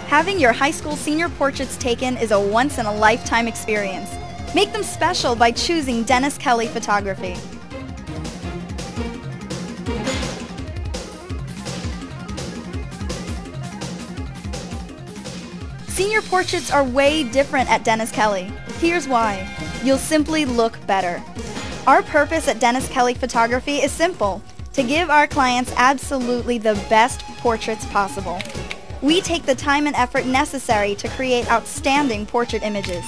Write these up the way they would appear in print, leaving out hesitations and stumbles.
Having your high school senior portraits taken is a once-in-a-lifetime experience. Make them special by choosing Dennis Kelly Photography. Senior portraits are way different at Dennis Kelly. Here's why. You'll simply look better. Our purpose at Dennis Kelly Photography is simple: to give our clients absolutely the best portraits possible. We take the time and effort necessary to create outstanding portrait images.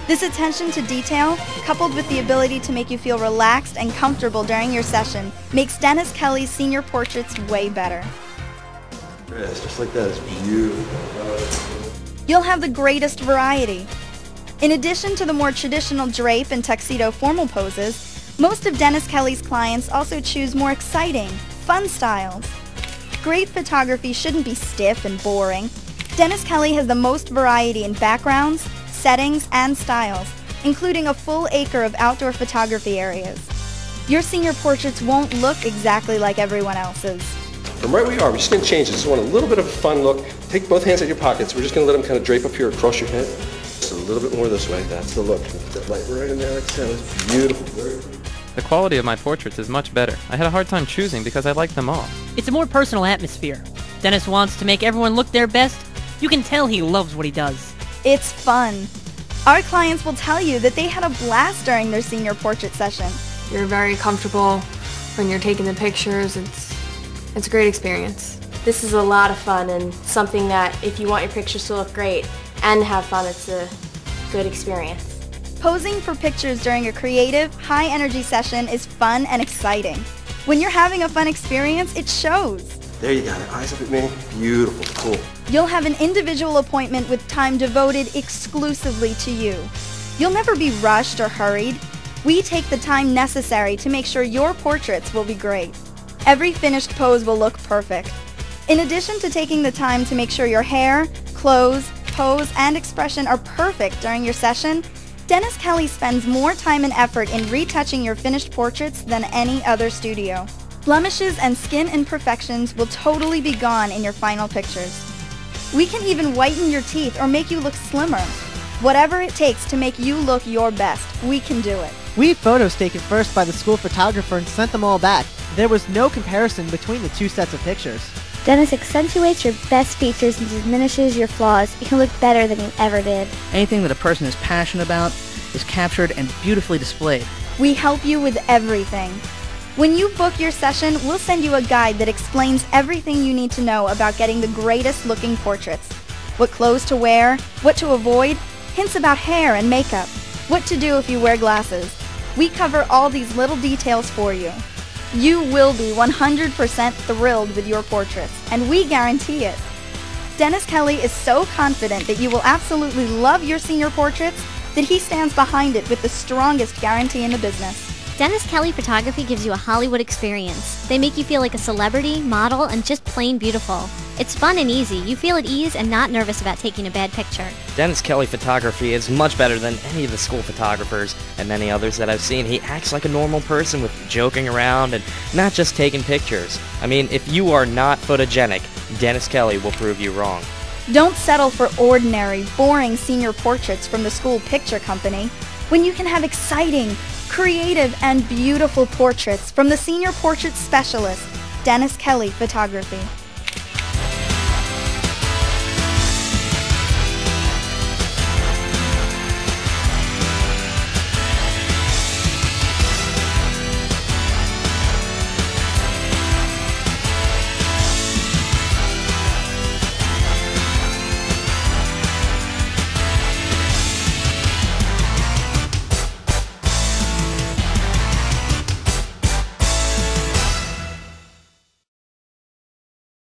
This attention to detail, coupled with the ability to make you feel relaxed and comfortable during your session, makes Dennis Kelly's senior portraits way better. Yes, just like that, it's beautiful. You'll have the greatest variety. In addition to the more traditional drape and tuxedo formal poses, most of Dennis Kelly's clients also choose more exciting, fun styles. Great photography shouldn't be stiff and boring. Dennis Kelly has the most variety in backgrounds, settings, and styles, including a full acre of outdoor photography areas. Your senior portraits won't look exactly like everyone else's. From right where you are, we're just going to change this. We want a little bit of a fun look. Take both hands at your pockets. We're just going to let them kind of drape up here across your head. Just a little bit more this way. That's the look. Put that light right in there. It's beautiful. Very pretty. The quality of my portraits is much better. I had a hard time choosing because I liked them all. It's a more personal atmosphere. Dennis wants to make everyone look their best. You can tell he loves what he does. It's fun. Our clients will tell you that they had a blast during their senior portrait session. You're very comfortable when you're taking the pictures. It's a great experience. This is a lot of fun and something that if you want your pictures to look great and have fun, it's a good experience. Posing for pictures during a creative, high-energy session is fun and exciting. When you're having a fun experience, it shows. There you got it. Eyes up at me. Beautiful. Cool. You'll have an individual appointment with time devoted exclusively to you. You'll never be rushed or hurried. We take the time necessary to make sure your portraits will be great. Every finished pose will look perfect. In addition to taking the time to make sure your hair, clothes, pose, and expression are perfect during your session, Dennis Kelly spends more time and effort in retouching your finished portraits than any other studio. Blemishes and skin imperfections will totally be gone in your final pictures. We can even whiten your teeth or make you look slimmer. Whatever it takes to make you look your best, we can do it. We had photos taken first by the school photographer and sent them all back. There was no comparison between the two sets of pictures. Dennis accentuates your best features and diminishes your flaws. You can look better than you ever did. Anything that a person is passionate about is captured and beautifully displayed. We help you with everything. When you book your session, we'll send you a guide that explains everything you need to know about getting the greatest looking portraits. What clothes to wear, what to avoid, hints about hair and makeup, what to do if you wear glasses. We cover all these little details for you. You will be 100% thrilled with your portraits, and we guarantee it. Dennis Kelly is so confident that you will absolutely love your senior portraits that he stands behind it with the strongest guarantee in the business. Dennis Kelly Photography gives you a Hollywood experience. They make you feel like a celebrity, model, and just plain beautiful. It's fun and easy. You feel at ease and not nervous about taking a bad picture. Dennis Kelly Photography is much better than any of the school photographers and many others that I've seen. He acts like a normal person with joking around and not just taking pictures. I mean, if you are not photogenic, Dennis Kelly will prove you wrong. Don't settle for ordinary, boring senior portraits from the school picture company when you can have exciting, creative, and beautiful portraits from the senior portrait specialist, Dennis Kelly Photography.